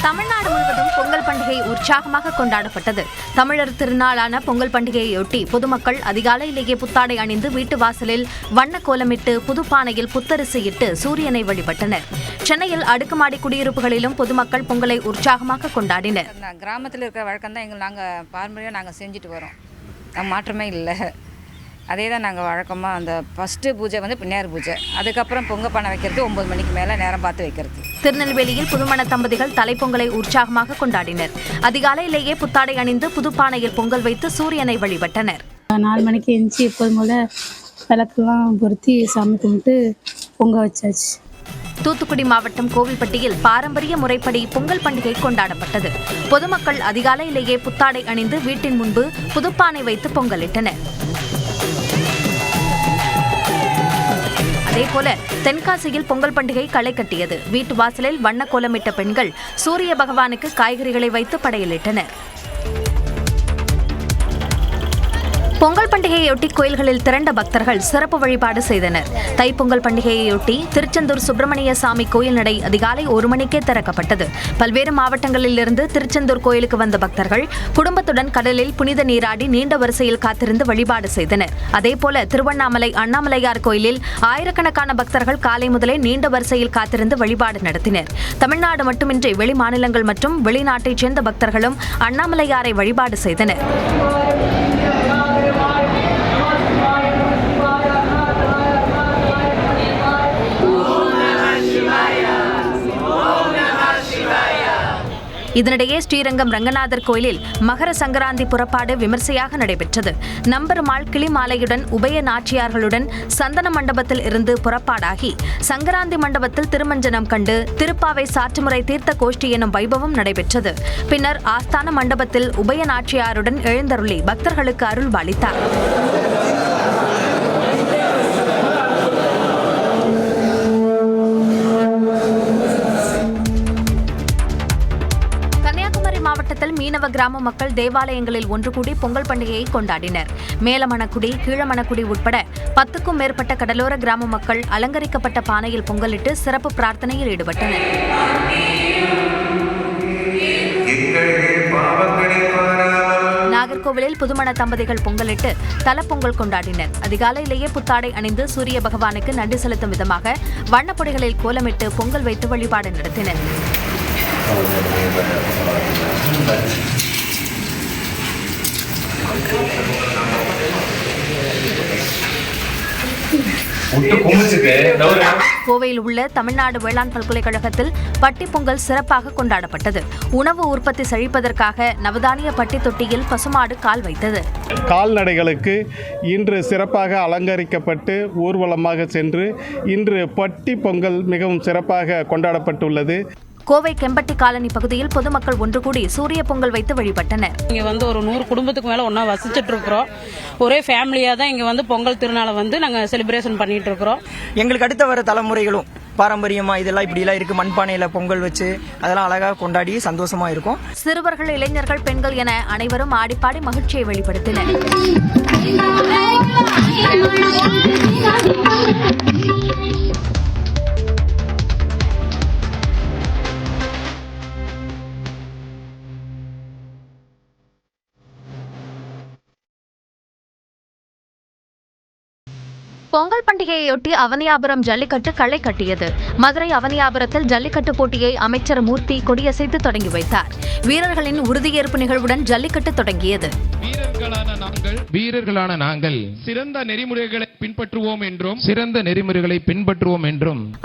தமிழ்நாடு முழுவதும் பொங்கல் பண்டிகை உற்சாகமாக கொண்டாடப்பட்டது. தமிழர் திருநாளான பொங்கல் பண்டிகையொட்டி பொதுமக்கள் அதிகாலையிலேயே புத்தாடை அணிந்து வீட்டு வாசலில் வண்ண கோலமிட்டு புதுப்பானையில் புத்தரிசியிட்டு சூரியனை வழிபட்டனர். சென்னையில் அடுக்குமாடி குடியிருப்புகளிலும் பொதுமக்கள் பொங்கலை உற்சாகமாக கொண்டாடினர். கிராமத்தில் இருக்கிற வழக்கம் தான் நாங்கள் பாரம்பரியம் நாங்கள் செஞ்சுட்டு வரோம். மாற்றமே இல்லை. அதே தான் நாங்கள் வழக்கமாக அந்த ஃபஸ்ட்டு பூஜை வந்து பின்னையார் பூஜை, அதுக்கப்புறம் பொங்கல் பானை வைக்கிறது 9 மணிக்கு மேலே நேரம் பார்த்து வைக்கிறது. திருநெல்வேலியில் புதுமண தம்பதிகள் தலைப்பொங்கலை உற்சாகமாக கொண்டாடினர். அதிகாலையிலேயே புத்தாடை அணிந்து புதுப்பானையில் பொங்கல் வைத்து சூரியனை வழிபட்டனர். 4 மணிக்கு எழுந்துச்சி எப்போதும் போல விளக்கெல்லாம் பொருத்தி சாமி கும்பிட்டு பொங்க வச்சாச்சு. தூத்துக்குடி மாவட்டம் கோவில்பட்டியில் பாரம்பரிய முறைப்படி பொங்கல் பண்டிகை கொண்டாடப்பட்டது. பொதுமக்கள் அதிகாலையிலேயே புத்தாடை அணிந்து வீட்டின் முன்பு புதுப்பானை வைத்து பொங்கலிட்டனர். அதேபோல தென்காசியில் பொங்கல் பண்டிகை களை கட்டியது. வீட்டு வாசலில் வண்ண கோலமிட்ட பெண்கள் சூரிய பகவானுக்கு காய்கறிகளை வைத்து படையலிட்டனர். பொங்கல் பண்டிகையொட்டி கோயில்களில் திரண்ட பக்தர்கள் சிறப்பு வழிபாடு செய்தனர். தைப்பொங்கல் பண்டிகையொட்டி திருச்செந்தூர் சுப்பிரமணிய சாமி கோயில் நடை அதிகாலை 1 மணிக்கே திறக்கப்பட்டது. பல்வேறு மாவட்டங்களில் இருந்து திருச்செந்தூர் கோயிலுக்கு வந்த பக்தர்கள் குடும்பத்துடன் கடலில் புனித நீராடி நீண்ட வரிசையில் காத்திருந்து வழிபாடு செய்தனர். அதேபோல திருவண்ணாமலை அண்ணாமலையார் கோயிலில் ஆயிரக்கணக்கான பக்தர்கள் காலை முதலே நீண்ட வரிசையில் காத்திருந்து வழிபாடு நடத்தினர். தமிழ்நாடு மட்டுமின்றி வெளி மாநிலங்கள் மற்றும் வெளிநாட்டைச் சேர்ந்த பக்தர்களும் அண்ணாமலையாரை வழிபாடு செய்தனர். இதனிடையே ஸ்ரீரங்கம் ரங்கநாதர் கோயிலில் மகர சங்கராந்தி புறப்பாடு விமர்சையாக நடைபெற்றது. நம்பெருமாள் கிளிமாலையுடன் உபய நாச்சியார்களுடன் சந்தன மண்டபத்தில் இருந்து புறப்பாடாகி சங்கராந்தி மண்டபத்தில் திருமஞ்சனம் கண்டு திருப்பாவை சாற்றுமுறை தீர்த்த கோஷ்டி எனும் வைபவம் நடைபெற்றது. பின்னர் ஆஸ்தான மண்டபத்தில் உபய நாச்சியாருடன் எழுந்தருளி பக்தர்களுக்கு அருள்பாலித்தார். மாவட்டத்தில் மீனவ கிராம மக்கள் தேவாலயங்களில் ஒன்று கூடி பொங்கல் பண்டிகையை கொண்டாடினர். மேலமணக்குடி, கீழமணக்குடி உட்பட 10க்கும் மேற்பட்ட கடலோர கிராம மக்கள் அலங்கரிக்கப்பட்ட பானையில் பொங்கலிட்டு சிறப்பு பிரார்த்தனையில் ஈடுபட்டனர். நாகர்கோவிலில் புதுமண தம்பதிகள் பொங்கலிட்டு தலப்பொங்கல் கொண்டாடினர். அதிகாலையிலேயே புத்தாடை அணிந்து சூரிய பகவானுக்கு நன்றி செலுத்தும் விதமாக வண்ணப்பொடிகளில் கோலமிட்டு பொங்கல் வைத்து வழிபாடு நடத்தினர். கோவையில் உள்ள தமிழ்நாடு வேளாண் பல்கலைக்கழகத்தில் பட்டி பொங்கல் சிறப்பாக கொண்டாடப்பட்டது. உணவு உற்பத்தி செழிப்பதற்காக நவதானிய பட்டி தொட்டியில் பசுமாடு கால் வைத்தது. கால்நடைகளுக்கு இன்று சிறப்பாக அலங்கரிக்கப்பட்டு ஊர்வலமாக சென்று இன்று பட்டி பொங்கல் மிகவும் சிறப்பாக கொண்டாடப்பட்டுள்ளது. கோவை கெம்பட்டி காலனி பகுதியில் பொதுமக்கள் ஒன்று கூடி சூரிய பொங்கல் வைத்து வழிபட்டனர். இங்க வந்து ஒரு 100 குடும்பத்துக்கு மேல ஒன்னா வசிச்சுட்டு இருக்கிறோம். ஒரே ஃபேமிலியா தான் இங்க வந்து பொங்கல் திருநாளை வந்து நாங்க செலிப்ரேஷன் பண்ணிட்டு இருக்கிறோம். எங்களுக்கு அடுத்த வர தலைமுறைகளும் பாரம்பரியமா இதெல்லாம் இப்படி எல்லாம் இருக்கு, மண்பானையில பொங்கல் வச்சு அதெல்லாம் அழகா கொண்டாடி சந்தோஷமா இருக்கும். சிறுவர்கள், இளைஞர்கள், பெண்கள் என அனைவரும் ஆடிப்பாடி மகிழ்ச்சியை வெளிப்படுத்தினர். பொங்கல் பண்டிகையொட்டி அவனியாபுரம் ஜல்லிக்கட்டு களை கட்டியது. மதுரை அவனியாபுரத்தில் ஜல்லிக்கட்டு போட்டியை அமைச்சர் மூர்த்தி கொடியசைத்து தொடங்கி வைத்தார். வீரர்களின் உறுதியேற்பு நிகழ்வுடன் ஜல்லிக்கட்டு தொடங்கியது. வீரர்களான நாங்கள் சிறந்த நெறிமுறைகளை பின்பற்றுவோம் என்றும்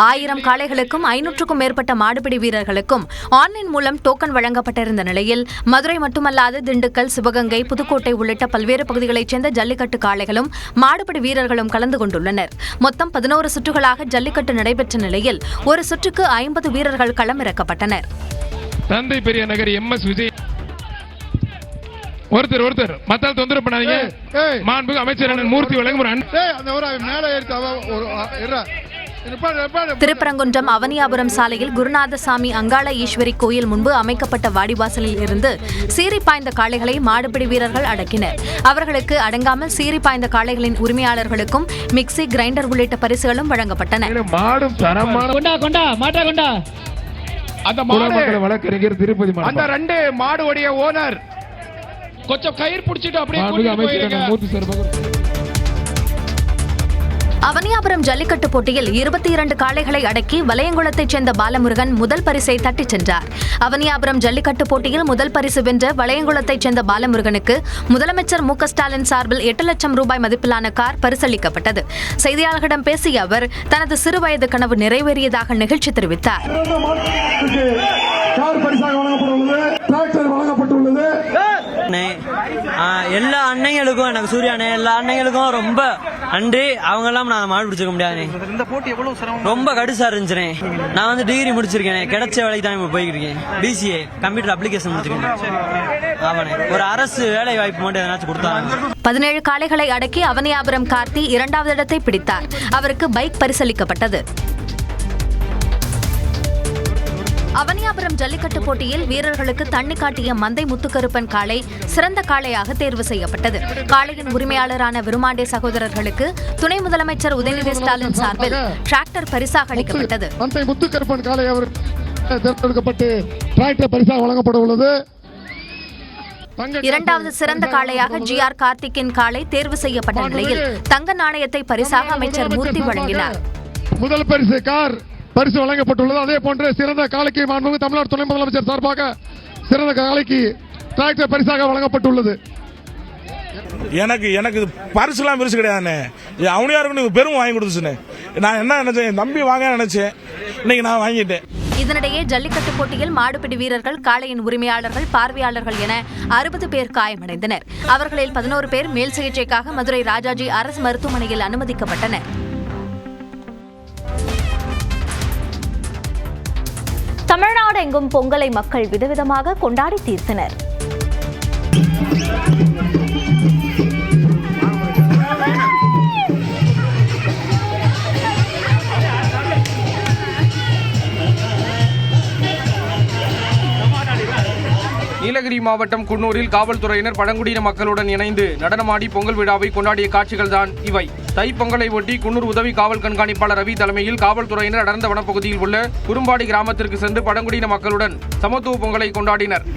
1000 காளைகளுக்கும் 500க்கும் மேற்பட்ட மாடுபிடி வீரர்களுக்கும் ஆன்லைன் மூலம் டோக்கன் வழங்கப்பட்டிருந்த நிலையில் மதுரை மட்டுமல்லாது திண்டுக்கல், சிவகங்கை, புதுக்கோட்டை உள்ளிட்ட பல்வேறு பகுதிகளைச் சேர்ந்த ஜல்லிக்கட்டு காளைகளும் மாடுபிடி வீரர்களும் கலந்து கொண்டுள்ளனர். மொத்தம் 11 சுற்றுகளாக ஜல்லிக்கட்டு நடைபெற்ற நிலையில் ஒரு சுற்றுக்கு 50 வீரர்கள் களமிறக்கப்பட்டனர். தந்தை பெரிய நகர் MS விஜய் ஒருத்தர் மத்தால் தொந்தரவு பண்ணாதீங்க. மாண்புமிகு அமைச்சர் மூர்த்தி வழங்கும் திருப்பரங்குன்றம் அவனியாபுரம் சாலையில் குருநாதசாமி அங்காள ஈஸ்வரி கோயில் முன்பு அமைக்கப்பட்ட வாடிவாசலில் இருந்து சீறி பாய்ந்த காளைகளை மாடுபிடி வீரர்கள் அடக்கினர். அவர்களுக்கு அடங்காமல் சீறி பாய்ந்த காளைகளின் உரிமையாளர்களுக்கும் மிக்சி, கிரைண்டர் உள்ளிட்ட பரிசுகளும் வழங்கப்பட்டன. அந்த மாடு வழக்கறிஞர் திருப்பதி அந்த 2 மாடு உடைய ஓனர் கொஞ்சம் கயிறு பிடிச்சிட்டு அப்படியே அமைச்சர் மூர்த்தி சார். அவனியாபுரம் ஜல்லிக்கட்டு போட்டியில் 22 காளைகளை அடக்கி வளையங்குளத்தைச் சேர்ந்த பாலமுருகன் முதல் பரிசை தட்டிச் சென்றார். அவனியாபுரம் ஜல்லிக்கட்டு போட்டியில் முதல் பரிசு வென்ற வளையங்குளத்தைச் சேர்ந்த பாலமுருகனுக்கு முதலமைச்சர் மு க ஸ்டாலின் சார்பில் 8 லட்சம் ரூபாய் மதிப்பிலான கார் பரிசளிக்கப்பட்டது. செய்தியாளர்களிடம் பேசிய அவர் தனது சிறுவயது கனவு நிறைவேறியதாக நிகழ்ச்சி தெரிவித்தார். எல்லா அன்னைங்களுக்கும் எனக்கு சூர்யானே எல்லா அன்னைங்களுக்கும் ரொம்ப நன்றி. அவங்க எல்லாம் நான் மாடு பிடிச்சிக்க முடியாது. இந்த போட்டி எவ்வளவு சிரமம், ரொம்ப கடுசா இருந்துச்சுனே. நான் வந்து டிகிரி முடிச்சிருக்கேன், கிடைச்ச வேலைக்கு தான் போய்கிட்டு இருக்கேன். BCA கம்ப்யூட்டர் அப்ளிகேஷன் முடிச்சிருக்கேன். ஆமாண்ணே, ஒரு அரசு வேலை வாய்ப்பு மட்டும் எதனாச்சும் கொடுத்தாங்க. 17 காளைகளை அடக்கி அவனியாபுரம் கார்த்தி 2வது இடத்தை பிடித்தார். அவருக்கு பைக் பரிசளிக்கப்பட்டது. அவனியாபுரம் ஜல்லிக்கட்டு போட்டியில் வீரர்களுக்கு தண்ணி காட்டிய மந்தை முத்துக்கருப்பன் காளை சிறந்த காளையாக தேர்வு செய்யப்பட்டது. காளையின் உரிமையாளரான விருமாண்டே சகோதரர்களுக்கு துணை முதலமைச்சர் உதயநிதி ஸ்டாலின் சார்பில் டிராக்டர் பரிசாக அளிக்கப்பட்டது. மந்தை முத்துக்கருப்பன் காளை அவர் தேர்ந்தெடுக்கப்பட்டு டிராக்டர் பரிசாக வழங்கப்பட உள்ளது. 2வது சிறந்த காளையாக GR கார்த்திக்கின் காளை தேர்வு செய்யப்பட்ட நிலையில் தங்க நாணயத்தை பரிசாக அமைச்சர் மூர்த்தி வழங்கினார். முதல் பரிசு கார் பரிசு வழங்கப்பட்டுள்ளது. அதே போன்று சிறந்த காளைக்கு மாண்புமிகு தமிழ்நாடு துணை முதலமைச்சர் சார்பாக சிறந்த காளைக்கு டிராக்டர் பரிசாக வழங்கப்பட்டுள்ளது. எனக்கு பரிசுலாம் பெருசு கிடையாதுண்ணே. அவனியாருக்கு பெரும் வாங்கி கொடுத்துச்சுண்ணே. நான் என்ன நினைச்சேன், தம்பி வாங்க நினைச்சேன், இன்னைக்கு நான் வாங்கிட்டேன். இதனிடையே ஜல்லிக்கட்டு போட்டியில் மாடுபிடி வீரர்கள், காளையின் உரிமையாளர்கள், பார்வையாளர்கள் என 60 பேர் காயமடைந்தனர். அவர்களில் 11 பேர் மேல் சிகிச்சைக்காக மதுரை ராஜாஜி அரசு மருத்துவமனையில் அனுமதிக்கப்பட்டனர். தமிழ்நாடு எங்கும் பொங்கலை மக்கள் விதவிதமாக கொண்டாடி தீர்த்தனர். நீலகிரி மாவட்டம் குன்னூரில் காவல்துறையினர் பழங்குடியின மக்களுடன் இணைந்து நடனமாடி பொங்கல் விழாவை கொண்டாடிய காட்சிகள் தான் இவை. தைப்பொங்கலை ஒட்டி குன்னூர் உதவி காவல் கண்காணிப்பாளர் ரவி தலைமையில் காவல்துறையினர் அடர்ந்த வனப்பகுதியில் உள்ள குறும்பாடி கிராமத்திற்கு சென்று பழங்குடியின மக்களுடன் சமத்துவ பொங்கலை கொண்டாடினர்.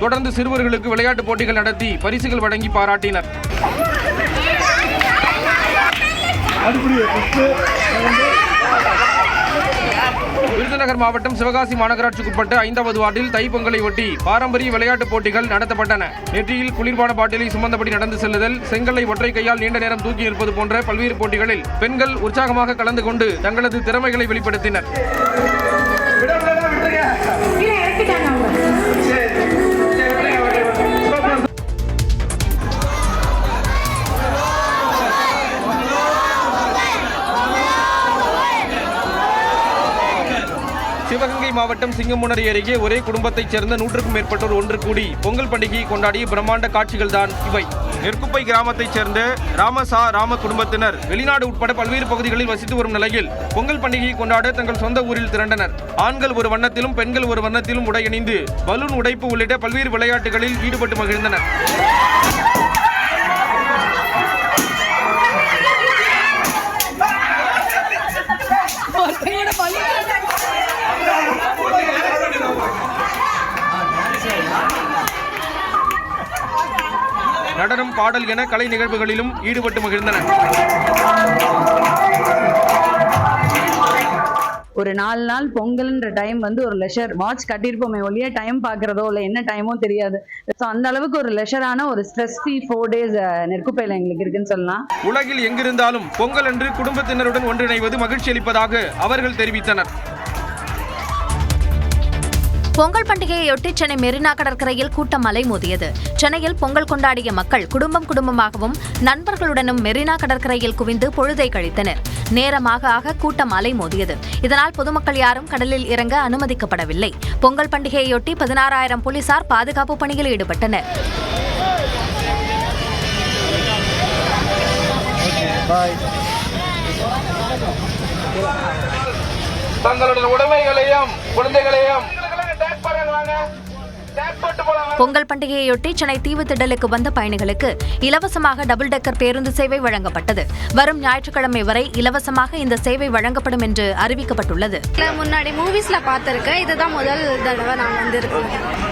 தொடர்ந்து சிறுவர்களுக்கு விளையாட்டுப் போட்டிகள் நடத்தி பரிசுகள் வழங்கி பாராட்டினர். விருதுநகர் மாவட்டம் சிவகாசி மாநகராட்சிக்குட்பட்ட 5வது வார்டில் தைப்பொங்கலை ஒட்டி பாரம்பரிய விளையாட்டுப் போட்டிகள் நடத்தப்பட்டன. நெற்றியில் குளிர்பான பாட்டிலை சுமந்தபடி நடந்து செல்லுதல், செங்கலை ஒற்றை கையால் நீண்ட நேரம் தூக்கி இருப்பது போன்ற பல்வேறு போட்டிகளில் பெண்கள் உற்சாகமாக கலந்து கொண்டு தங்களது திறமைகளை வெளிப்படுத்தினர். சிவகங்கை மாவட்டம் சிங்கமுனரி அருகே ஒரே குடும்பத்தைச் சேர்ந்த 100க்கும் மேற்பட்டோர் ஒன்று கூடி பொங்கல் பண்டிகையை கொண்டாடிய பிரம்மாண்ட காட்சிகள் தான் இவை. நெற்குப்பை கிராமத்தைச் சேர்ந்த ராம குடும்பத்தினர் வெளிநாடு உட்பட பல்வேறு பகுதிகளில் வசித்து வரும் நிலையில் பொங்கல் பண்டிகையை கொண்டாட தங்கள் சொந்த ஊரில் திரண்டனர். ஆண்கள் ஒரு வண்ணத்திலும் பெண்கள் ஒரு வண்ணத்திலும் உடையணிந்து பலூன் உடைப்பு உள்ளிட்ட பல்வேறு விளையாட்டுகளில் ஈடுபட்டு மகிழ்ந்தனர். நடனம், பாடல் என கலை நிகழ்வுகளிலும் ஈடுபட்டு மகிழ்ந்தனர். ஒரு 4 நாள் பொங்கல்ன்ற டைம் வந்து ஒரு லெஷர் வாட்ச் கட்டியிருப்போமே ஒழிய டைம் பார்க்கறதோ இல்லை என்ன டைமோ தெரியாது. ஸோ அந்த அளவுக்கு ஒரு லெஷரான ஒரு ஸ்ட்ரெஸ் ஃப்ரீ 4 days நெற்குப்பையில் எங்களுக்கு இருக்குன்னு சொல்லலாம். உலகில் எங்கிருந்தாலும் பொங்கல் அன்று குடும்பத்தினருடன் ஒன்றிணைவது மகிழ்ச்சி அளிப்பதாக அவர்கள் தெரிவித்தனர். பொங்கல் பண்டிகையொட்டி சென்னை மெரினா கடற்கரையில் கூட்டம் அலைமோதியது. சென்னையில் பொங்கல் கொண்டாடிய மக்கள் குடும்பமாகவும் நண்பர்களுடனும் மெரினா கடற்கரையில் குவிந்து பொழுதை கழித்தனர். நேரமாக கூட்டம் அலைமோதியது. இதனால் பொதுமக்கள் யாரும் கடலில் இறங்க அனுமதிக்கப்படவில்லை. பொங்கல் பண்டிகையொட்டி 16,000 போலீசார் பாதுகாப்பு பணியில் ஈடுபட்டனர். தங்களுடைய உடைமைகளையும் குழந்தைகளையும் போட்டு போலாம். பொங்கல் பண்டிகையொட்டி சென்னை தீவுத்திடலுக்கு வந்த பயணிகளுக்கு இலவசமாக டபுள் டெக்கர் பேருந்து சேவை வழங்கப்பட்டது. வரும் ஞாயிற்றுக்கிழமை வரை இலவசமாக இந்த சேவை வழங்கப்படும் என்று அறிவிக்கப்பட்டுள்ளது. முன்னாடி மூவிஸ்ல பார்த்திருக்கேன், இதுதான் முதல் தடவை நான் வந்திருக்கேன்.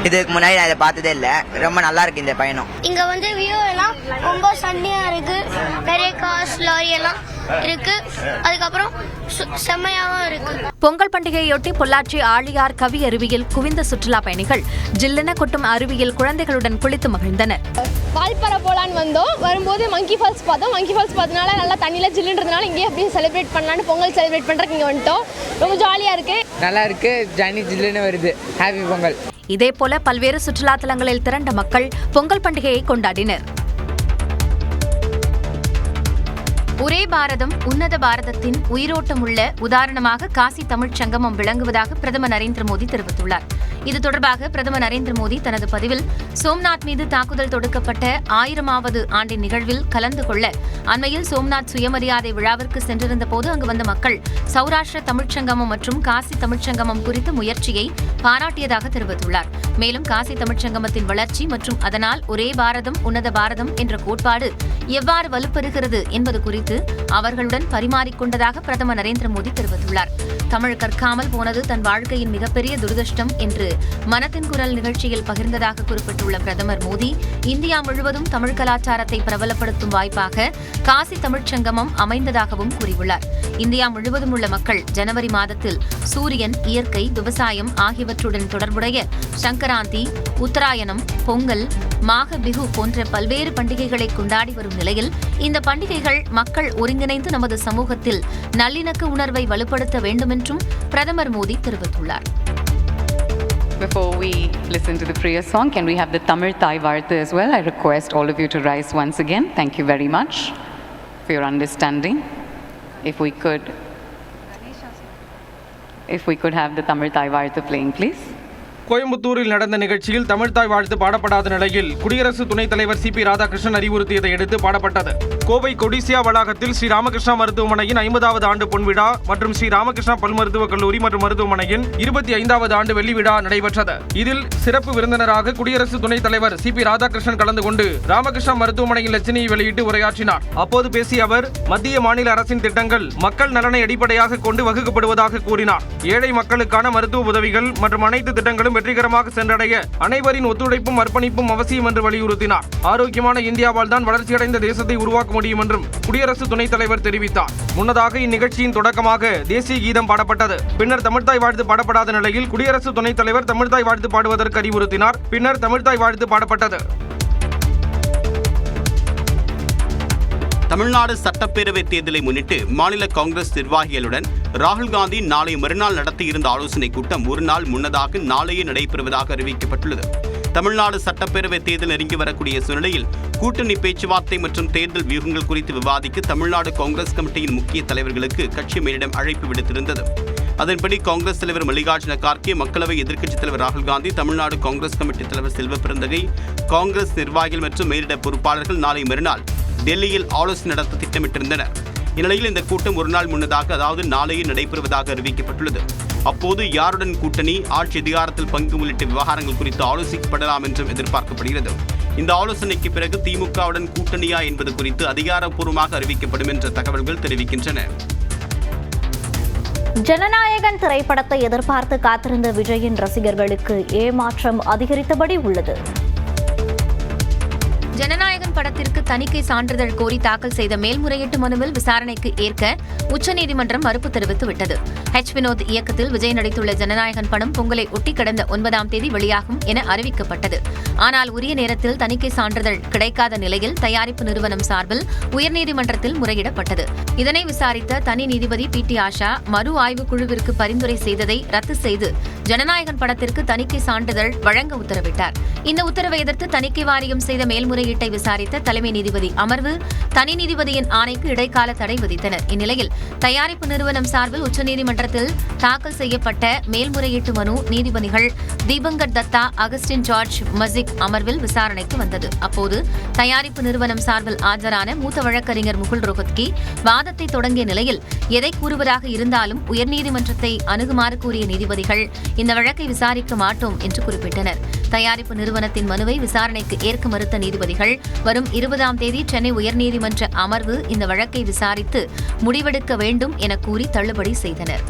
இதுக்கு முன்னாடி நான் இதை பார்த்ததே இல்லை. ரொம்ப நல்லா இருக்கு இந்த பயணம். இங்க வந்து வியூ எல்லாம் ரொம்ப சன்னியா இருக்கு, நிறைய கார்ஸ் லாரி எல்லாம் இருக்கு, அதுக்கப்புறம் செம்மையாவும் இருக்கு. பொங்கல் பண்டிகையொட்டி பொள்ளாச்சி ஆழியார் கவி அருவியில் குவிந்த சுற்றுலா பயணிகள் ஜில்லென கொட்டும் அருவியில் குழந்தைகளுடன் குளித்து மகிழ்ந்தனர். வால்பாறை போலான்னு வந்தோம், வரும்போது மங்கி ஃபால்ஸ் பார்த்தோம். மங்கி ஃபால்ஸ் பார்த்தனால நல்லா தண்ணியில ஜில்லுன்றதுனால இங்கே அப்படியே செலிப்ரேட் பண்ணலான்னு பொங்கல் செலிப்ரேட் பண்றதுக்கு இங்கே வந்துட்டோம். ரொம்ப ஜாலியா இருக்கு, நல்லா இருக்கு, ஜானி ஜில்லுன்னு வருது. ஹாப்பி பொங்கல். இதேபோல பல்வேறு சுற்றுலா தலங்களில் திரண்ட மக்கள் பொங்கல் பண்டிகையை கொண்டாடினர். ஒரே பாரதம் உன்னத பாரதத்தின் உயிரோட்டமுள்ள உதாரணமாக காசி தமிழ்ச் சங்கமம் விளங்குவதாக பிரதமர் நரேந்திர மோடி தெரிவித்துள்ளார். இது தொடர்பாக பிரதமர் நரேந்திர மோடி தனது பதிவில் சோம்நாத் மீது தாக்குதல் தொடுக்கப்பட்ட 1000வது ஆண்டின் நிகழ்வில் கலந்து கொள்ள அண்மையில் சோம்நாத் சுயமரியாதை விழாவிற்கு சென்றிருந்த போது அங்கு வந்த மக்கள் சௌராஷ்டிர தமிழ்ச் சங்கமம் மற்றும் காசி தமிழ்ச் சங்கமம் குறித்த முயற்சியை பாராட்டியதாக தெரிவித்துள்ளார். மேலும் காசி தமிழ்ச் சங்கமத்தின் வளர்ச்சி மற்றும் அதனால் ஒரே பாரதம் உன்னத பாரதம் என்ற கோட்பாடு எவ்வாறு வலுப்பெறுகிறது என்பது குறித்து அவர்களுடன் பரிமாறிக்கொண்டதாக பிரதமர் நரேந்திர மோடி தெரிவித்துள்ளார். தமிழ் கற்காமல் போனது தன் வாழ்க்கையின் மிகப்பெரிய துரதிருஷ்டம் என்று மனதின் குரல் நிகழ்ச்சியில் பகிர்ந்ததாக குறிப்பிட்டுள்ள பிரதமர் மோடி, இந்தியா முழுவதும் தமிழ் கலாச்சாரத்தை பிரபலப்படுத்தும் வாய்ப்பாக காசி தமிழ்ச் சங்கமம் அமைந்ததாகவும் கூறியுள்ளார். இந்தியா முழுவதும் உள்ள மக்கள் ஜனவரி மாதத்தில் சூரியன், இயற்கை, விவசாயம் ஆகியவற்றுடன் தொடர்புடைய சங்கராந்தி, உத்தராயணம், பொங்கல், மாக பிகு போன்ற பல்வேறு பண்டிகைகளை கொண்டாடி வரும் நிலையில் இந்த பண்டிகைகள் மக்கள் ஒருங்கிணைந்து நமது சமூகத்தில் நல்லிணக்க உணர்வை வலுப்படுத்த வேண்டும் என்றும் பிரதமர் மோடி தெரிவித்துள்ளார். Before we listen to the prayer song, can we have the Tamil Thai Vartha as well? I request all of you to rise once again. Thank you very much for your understanding. If we could have the Tamil Thai Vartha playing, please. கோயம்புத்தூரில் நடந்த நிகழ்ச்சியில் தமிழ்தாய் வாழ்த்து பாடப்படாத நிலையில் குடியரசு துணைத் தலைவர் CP Radhakrishnan அறிவுறுத்தியதை அடுத்து பாடப்பட்டது. கோவை கொடிசியா வளாகத்தில் ஸ்ரீ ராமகிருஷ்ணா மருத்துவமனையின் 50வது ஆண்டு பொன்விழா மற்றும் ஸ்ரீ ராமகிருஷ்ணா பல் மருத்துவக் கல்லூரி மற்றும் மருத்துவமனையின் 25வது ஆண்டு வெள்ளி விழா நடைபெற்றது. இதில் சிறப்பு விருந்தினராக குடியரசு துணைத் தலைவர் சிபி ராதாகிருஷ்ணன் கலந்து கொண்டு ராமகிருஷ்ணா மருத்துவமனையின் லட்சணையை வெளியிட்டு உரையாற்றினார். அப்போது பேசிய அவர், மத்திய மாநில அரசின் திட்டங்கள் மக்கள் நலனை அடிப்படையாக கொண்டு வகுக்கப்படுவதாக கூறினார். ஏழை மக்களுக்கான மருத்துவ உதவிகள் மற்றும் அனைத்து திட்டங்களும் வெற்றிகரமாக சென்றடைய அனைவரின் ஒத்துழைப்பும் அர்ப்பணிப்பும் அவசியம் என்று வலியுறுத்தினார். ஆரோக்கியமான இந்தியாவால் தான் வளர்ச்சியடைந்த தேசத்தை உருவாக்க முடியும் என்றும் குடியரசு துணைத் தலைவர் தெரிவித்தார். முன்னதாக இந்நிகழ்ச்சியின் தொடக்கமாக தேசிய கீதம் பாடப்பட்டது. பின்னர் தமிழ்தாய் வாழ்த்து பாடப்படாத நிலையில் குடியரசு துணைத் தலைவர் தமிழ்தாய் வாழ்த்து பாடுவதற்கு அறிவுறுத்தினார். பின்னர் தமிழ்தாய் வாழ்த்து பாடப்பட்டது. தமிழ்நாடு சட்டப்பேரவை தேர்தலை முன்னிட்டு மாநில காங்கிரஸ் நிர்வாகிகளுடன் ராகுல் காந்தி நாளை மறுநாள் நடத்தியிருந்த ஆலோசனைக் கூட்டம் ஒரு நாள் முன்னதாக நாளையே நடைபெறுவதாக அறிவிக்கப்பட்டுள்ளது. தமிழ்நாடு சட்டப்பேரவை தேர்தல் நெருங்கி வரக்கூடிய சூழ்நிலையில் கூட்டணி பேச்சுவார்த்தை மற்றும் தேர்தல் வியூகங்கள் குறித்து விவாதிக்க தமிழ்நாடு காங்கிரஸ் கமிட்டியின் முக்கிய தலைவர்களுக்கு கட்சி மேலிடம் அழைப்பு விடுத்திருந்தது. அதன்படி காங்கிரஸ் தலைவர் மல்லிகார்ஜுன கார்கே, மக்களவை எதிர்க்கட்சித் தலைவர் ராகுல் காந்தி, தமிழ்நாடு காங்கிரஸ் கமிட்டி தலைவர் செல்வ பெருந்தகை, காங்கிரஸ் நிர்வாகிகள் மற்றும் மேலிட பொறுப்பாளர்கள் நாளை மறுநாள் டெல்லியில் ஆலோசனை நடத்த திட்டமிட்டிருந்தனர். இந்நிலையில் இந்த கூட்டம் ஒரு நாள் முன்னதாக, அதாவது நாளையே நடைபெறுவதாக அறிவிக்கப்பட்டுள்ளது. அப்போது யாருடன் கூட்டணி, ஆட்சி அதிகாரத்தில் பங்கு உள்ளிட்ட விவகாரங்கள் குறித்து ஆலோசிக்கப்படலாம் என்றும் எதிர்பார்க்கப்படுகிறது. இந்த ஆலோசனைக்கு பிறகு திமுகவுடன் கூட்டணியா என்பது குறித்து அதிகாரப்பூர்வமாக அறிவிக்கப்படும் என்ற தகவல்கள் தெரிவிக்கின்றன. ஜனநாயகன் திரைப்படத்தை எதிர்பார்த்து காத்திருந்த விஜயின் ரசிகர்களுக்கு ஏமாற்றம் அதிகரித்தபடி உள்ளது. ஜனநாயகன் படத்திற்கு தணிக்கை சான்றிதழ் கோரி தாக்கல் செய்த மேல்முறையீட்டு மனுவில் விசாரணைக்கு ஏற்க உச்சநீதிமன்றம் மறுப்பு தெரிவித்துவிட்டது. ஹெச் வினோத் இயக்கத்தில் விஜய் நடித்துள்ள ஜனநாயகன் படம் பொங்கலை ஒட்டி கடந்த 9ஆம் தேதி வெளியாகும் என அறிவிக்கப்பட்டது. ஆனால் உரிய நேரத்தில் தணிக்கை சான்றிதழ் கிடைக்காத நிலையில் தயாரிப்பு நிறுவனம் சார்பில் உயர்நீதிமன்றத்தில் முறையிடப்பட்டது. இதனை விசாரித்த தனி நீதிபதி பி.டி. ஆஷா மறு ஆய்வு குழுவிற்கு பரிந்துரை செய்ததை ரத்து செய்து ஜனநாயகன் படத்திற்கு தணிக்கை சான்றிதழ் வழங்க உத்தரவிட்டார். இந்த உத்தரவை எதிர்த்து தணிக்கை வாரியம் செய்த மேல்முறையீட்டை விசாரித்த தலைமை நீதிபதி அமர்வு தனி நீதிபதியின் ஆணைக்கு இடைக்கால தடை விதித்தனர். இந்நிலையில் தயாரிப்பு நிறுவனம் சார்பில் உச்சநீதிமன்றத்தில் தாக்கல் செய்யப்பட்ட மேல்முறையீட்டு மனு நீதிபதிகள் தீபங்கர் தத்தா, அகஸ்டின் ஜார்ஜ் மசிக் அமர்வில் விசாரணைக்கு வந்தது. அப்போது தயாரிப்பு நிறுவனம் சார்பில் ஆஜரான மூத்த வழக்கறிஞர் முகுல் ரோஹத்கி வாதத்தை தொடங்கிய நிலையில் எதை கூறுவதாக இருந்தாலும் உயர்நீதிமன்றத்தை அணுகுமாறு கூறிய நீதிபதிகள் இந்த வழக்கை விசாரிக்க மாட்டோம் என்று குறிப்பிட்டனர். தயாரிப்பு நிறுவனத்தின் மனுவை விசாரணைக்கு ஏற்க மறுத்த நீதிபதிகள் வரும் 20ஆம் தேதி சென்னை உயர்நீதிமன்ற அமர்வு இந்த வழக்கை விசாரித்து முடிவெடுக்க வேண்டும் என கூறி தள்ளுபடி செய்தனர்.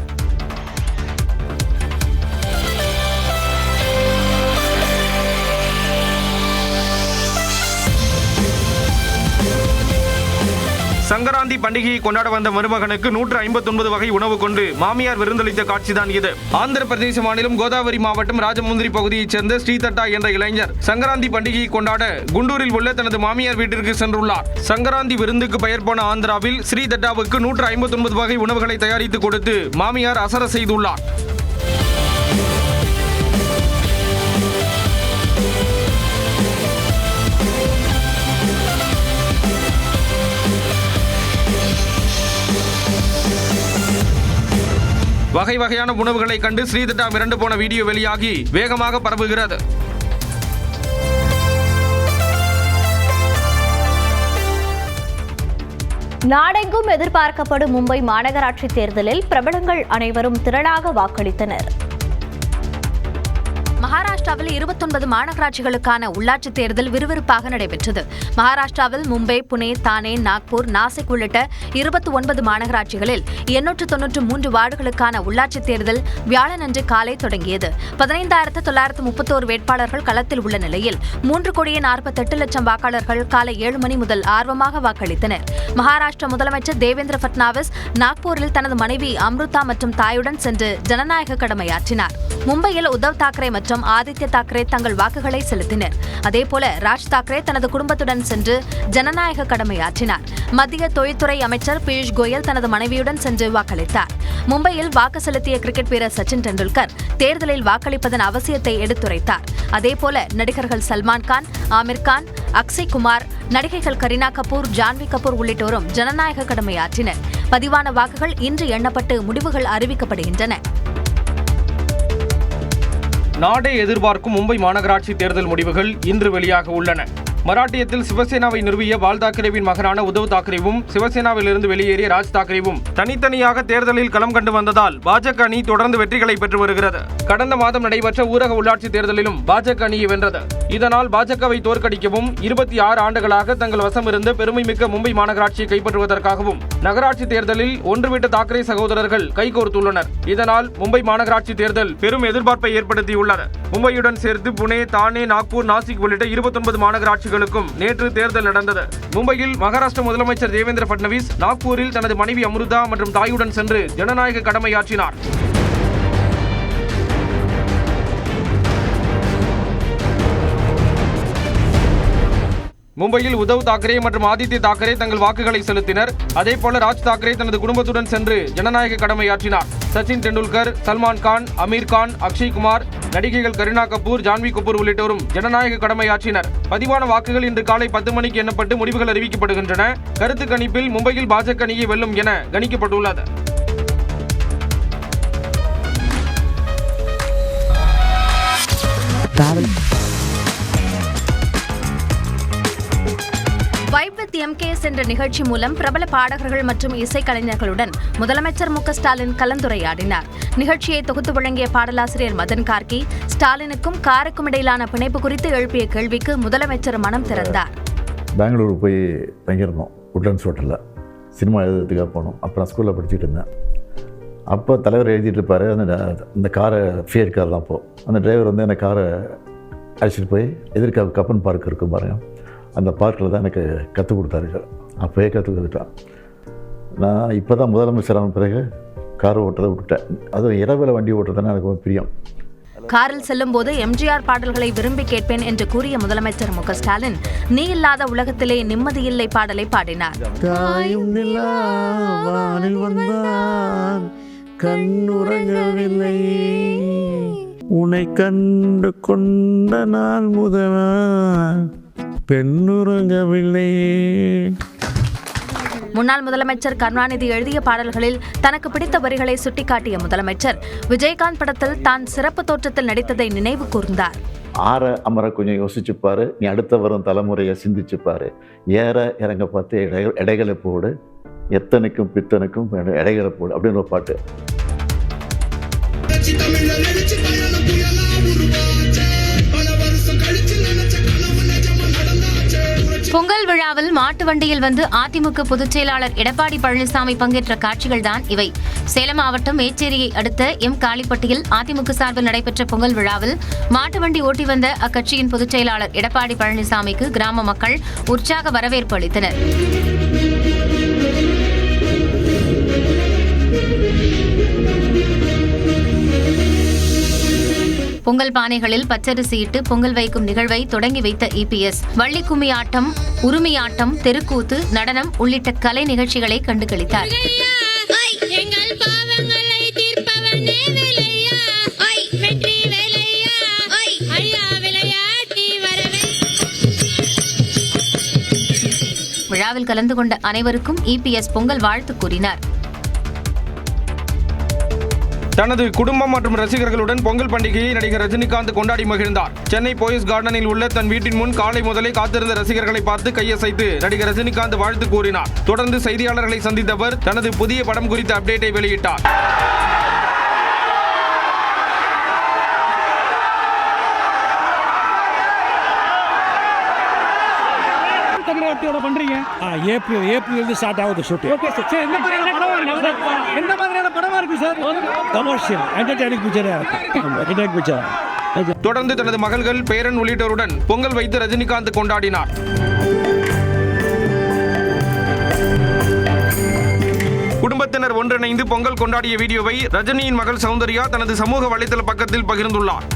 சங்கராந்தி பண்டிகையை கொண்டாட வந்த மருமகனுக்கு 159 வகை உணவு கொண்டு மாமியார் விருந்தளித்த காட்சிதான் இது. ஆந்திர பிரதேச மாநிலம் கோதாவரி மாவட்டம் ராஜமுந்திரி பகுதியைச் சேர்ந்த ஸ்ரீதட்டா என்ற இளைஞர் சங்கராந்தி பண்டிகையை கொண்டாட குண்டூரில் உள்ள தனது மாமியார் வீட்டிற்கு சென்றுள்ளார். சங்கராந்தி விருந்துக்கு பெயர் போன ஆந்திராவில் ஸ்ரீதட்டாவுக்கு 159 வகை உணவுகளை தயாரித்து கொடுத்து மாமியார் அசர செய்துள்ளார். வகை வகையான உணவுகளை கண்டு ஸ்ரீதட்டா மிரண்டு போன வீடியோ வெளியாகி வேகமாக பரவுகிறது. நாடெங்கும் எதிர்பார்க்கப்படும் மும்பை மாநகராட்சி தேர்தலில் பிரபலங்கள் அனைவரும் திரளாக வாக்களித்தனர். மகாராஷ்டிராவில் 29 மாநகராட்சிகளுக்கான உள்ளாட்சித் தேர்தல் விறுவிறுப்பாக நடைபெற்றது. மகாராஷ்டிராவில் மும்பை, புனே, தானே, நாக்பூர், நாசிக் உள்ளிட்ட 29 மாநகராட்சிகளில் 893 வார்டுகளுக்கான உள்ளாட்சித் தேர்தல் வியாழனன்று காலை தொடங்கியது. 15,931 வேட்பாளர்கள் களத்தில் உள்ள நிலையில் 3,48,00,000 வாக்காளர்கள் காலை 7 மணி முதல் ஆர்வமாக வாக்களித்தனர். மகாராஷ்டிரா முதலமைச்சர் தேவேந்திர பட்னாவிஸ் நாக்பூரில் தனது மனைவி அம்ருதா மற்றும் தாயுடன் சென்று ஜனநாயக கடமையாற்றினார். மும்பையில் உத்தவ் தாக்கரே மற்றும் ஆதித்ய தாக்கரே தங்கள் வாக்குகளை செலுத்தினர். அதேபோல ராஜ் தாக்கரே தனது குடும்பத்துடன் சென்று ஜனநாயக கடமையாற்றினார். மத்திய தொழில்துறை அமைச்சர் பியூஷ் கோயல் தனது மனைவியுடன் சென்று வாக்களித்தார். மும்பையில் வாக்கு செலுத்திய கிரிக்கெட் வீரர் சச்சின் டெண்டுல்கர் தேர்தலில் வாக்களிப்பதன் அவசியத்தை எடுத்துரைத்தார். அதேபோல நடிகர்கள் சல்மான் கான், ஆமிர் கான், அக்ஷய் குமார், நடிகைகள் கரீனா கபூர், ஜான்வி கபூர் உள்ளிட்டோரும் ஜனநாயக கடமையாற்றினர். பதிவான வாக்குகள் இன்று எண்ணப்பட்டு முடிவுகள் அறிவிக்கப்படுகின்றன. நாடே எதிர்பார்க்கும் மும்பை மாநகராட்சி தேர்தல் முடிவுகள் இன்று வெளியாக உள்ளன. மராட்டியத்தில் சிவசேனாவை நிறுவிய பால் தாக்கரேவின் மகனான உத்தவ் தாக்கரேவும் சிவசேனாவிலிருந்து வெளியேறிய ராஜ் தாக்கரேவும் தனித்தனியாக தேர்தலில் களம் கண்டு வந்ததால் பாஜக அணி தொடர்ந்து வெற்றிகளை பெற்று வருகிறது. கடந்த மாதம் நடைபெற்ற ஊரக உள்ளாட்சி தேர்தலிலும் பாஜக அணியை வென்றது. இதனால் பாஜகவை தோற்கடிக்கவும் 26 ஆண்டுகளாக தங்கள் வசம் இருந்த பெருமைமிக்க மும்பை மாநகராட்சியை கைப்பற்றுவதற்காகவும் நகராட்சி தேர்தலில் ஒன்றுவிட்ட தாக்கரே சகோதரர்கள் கைகோர்த்துள்ளனர். இதனால் மும்பை மாநகராட்சி தேர்தல் பெரும் எதிர்பார்ப்பை ஏற்படுத்தியுள்ளது. மும்பையுடன் சேர்த்து புனே, தானே, நாக்பூர், நாசிக் உள்ளிட்ட 29 மாநகராட்சிகளுக்கும் நேற்று தேர்தல் நடந்தது. மும்பையில் மகாராஷ்டிர முதலமைச்சர் தேவேந்திர பட்னவிஸ் நாக்பூரில் தனது மனைவி அம்ருதா மற்றும் தாயுடன் சென்று ஜனநாயக கடமையாற்றினார். மும்பையில் உத்தவ் தாக்கரே மற்றும் ஆதித்ய தாக்கரே தங்கள் வாக்குகளை செலுத்தினர். அதேபோல ராஜ் தாக்கரே தனது குடும்பத்துடன் சென்று ஜனநாயக கடமையாற்றினார். சச்சின் டெண்டுல்கர், சல்மான் கான், அமீர் கான், அக்ஷய் குமார், நடிகைகள் கரீனா கபூர், ஜான்வி கபூர் உள்ளிட்டோரும் ஜனநாயக கடமையாற்றினர். பதிவான வாக்குகள் இன்று காலை 10 மணிக்கு எண்ணப்பட்டு முடிவுகள் அறிவிக்கப்படுகின்றன. கருத்து கணிப்பில் மும்பையில் பாஜக அணியை வெல்லும் என கணிக்கப்பட்டுள்ளது. வைப் வித் எம்கேஎஸ் என்ற நிகழ்ச்சி மூலம் பிரபல பாடகர்கள் மற்றும் இசைக்கலைஞர்களுடன் முதலமைச்சர் மு.க.ஸ்டாலின் கலந்துரையாடினார். நிகழ்ச்சியை தொகுத்து வழங்கிய பாடலாசிரியர் மதன் கார்கி ஸ்டாலினுக்கும் காருக்கும் இடையிலான பிணைப்பு குறித்து எழுப்பிய கேள்விக்கு முதலமைச்சர் மனம் திறந்தார். பெங்களூர் போய் தங்கியிருந்தோம். உட்லண்ட்ஸ் ஹோட்டலில் சினிமா எழுதுறதுக்காக போனோம். அப்போ நான் ஸ்கூலில் படிச்சுட்டு இருந்தேன். அப்போ தலைவர் எழுதிட்டு இருப்பார். அந்த காரை ஃபியர் கார் தான். அப்போது அந்த டிரைவர் வந்து அந்த காரை அழைச்சிட்டு போய் எதிர்க்க கப்பன் பார்க் இருக்கும் பாருங்க, அந்த பார்க்கில் தான் எனக்கு கற்றுக் கொடுத்தாரு. அப்போயே கற்றுக் கொடுத்துட்டான். நான் இப்போ தான் முதலமைச்சரான பிறகு கார் ஓட்டுறதை விட்டுட்டேன். அதுவும் இரவில் வண்டி ஓட்டுறதுன்னா எனக்கு ரொம்ப பிரியம். காரில் செல்லும் போது எம்ஜிஆர் பாடல்களை விரும்பி கேட்பேன் என்று கூறிய முதலமைச்சர் மு.க.ஸ்டாலின் நீ இல்லாத உலகத்திலே நிம்மதியில்லை பாடலை பாடினார். கண்ணுறங்கவில்லை உன்னை கண்டு கொண்ட நாள் முதல் பெண்ணுறங்கவில்லை. முன்னாள் முதலமைச்சர் கருணாநிதி எழுதிய பாடல்களில் தனக்கு பிடித்த வரிகளை சுட்டிக்காட்டிய முதலமைச்சர் விஜயகாந்த் படத்தில் தான் சிறப்பு தோற்றத்தில் நடித்ததை நினைவு கூர்ந்தார். ஆற அமர கொஞ்சம் யோசிச்சுப்பாரு, நீ அடுத்த வரும் தலைமுறையை சிந்திச்சுப்பாரு, ஏற இறங்க பார்த்து எடைகளை போடு, எத்தனைக்கும் பித்தனுக்கும் எடைகளை போடு அப்படின்னு ஒரு பாட்டு. பொங்கல் விழாவில் மாட்டு வண்டியில் வந்து அதிமுக பொதுச் செயலாளர் எடப்பாடி பழனிசாமி பங்கேற்ற காட்சிகள் தான் இவை. சேலம் மாவட்டம் மேச்சேரியை அடுத்த எம் காளிப்பட்டியில் அதிமுக சார்பில் நடைபெற்ற பொங்கல் விழாவில் மாட்டு வண்டி ஓட்டி வந்த அக்கட்சியின் பொதுச் செயலாளர் எடப்பாடி பழனிசாமிக்கு கிராம மக்கள் உற்சாக வரவேற்பு அளித்தனர். பொங்கல் பானைகளில் பச்சரிசியிட்டு பொங்கல் வைக்கும் நிகழ்வை தொடங்கி வைத்த இபிஎஸ் வள்ளிக்கும்மி ஆட்டம், உரிமை ஆட்டம், தெருக்கூத்து, நடனம் உள்ளிட்ட கலை நிகழ்ச்சிகளை கண்டு களித்தார். விழாவில் கலந்து கொண்ட அனைவருக்கும் இபிஎஸ் பொங்கல் வாழ்த்து கூறினார். தனது குடும்பம் மற்றும் ரசிகர்களுடன் பொங்கல் பண்டிகையை நடிகர் ரஜினிகாந்த் கொண்டாடி மகிழ்ந்தார். சென்னை போயஸ் கார்டனில் உள்ள தன் வீட்டின் முன் காலை முதலே காத்திருந்த ரசிகர்களை பார்த்து கையசைத்து நடிகர் ரஜினிகாந்த் வாழ்த்து கூறினார். தொடர்ந்து செய்தியாளர்களை சந்தித்த அவர் தனது புதிய படம் குறித்த அப்டேட்டை வெளியிட்டார். பண்றீங்க ஏப்ரல் ஸ்டார்ட் ஆகுது ஷூட். ஓகே சார், எந்த மாதிரியான படமா இருக்கு சார்? Commercial entertaining picture. தொடர்ந்து தனது மகள்கள், பேரன் உள்ளிட்டோருடன் பொங்கல் வைத்து ரஜினிகாந்த் கொண்டாடினார். குடும்பத்தினர் ஒன்றிணைந்து பொங்கல் கொண்டாடிய வீடியோவை ரஜினியின் மகள் சௌந்தர்யா தனது சமூக வலைதள பக்கத்தில் பகிர்ந்துள்ளார்.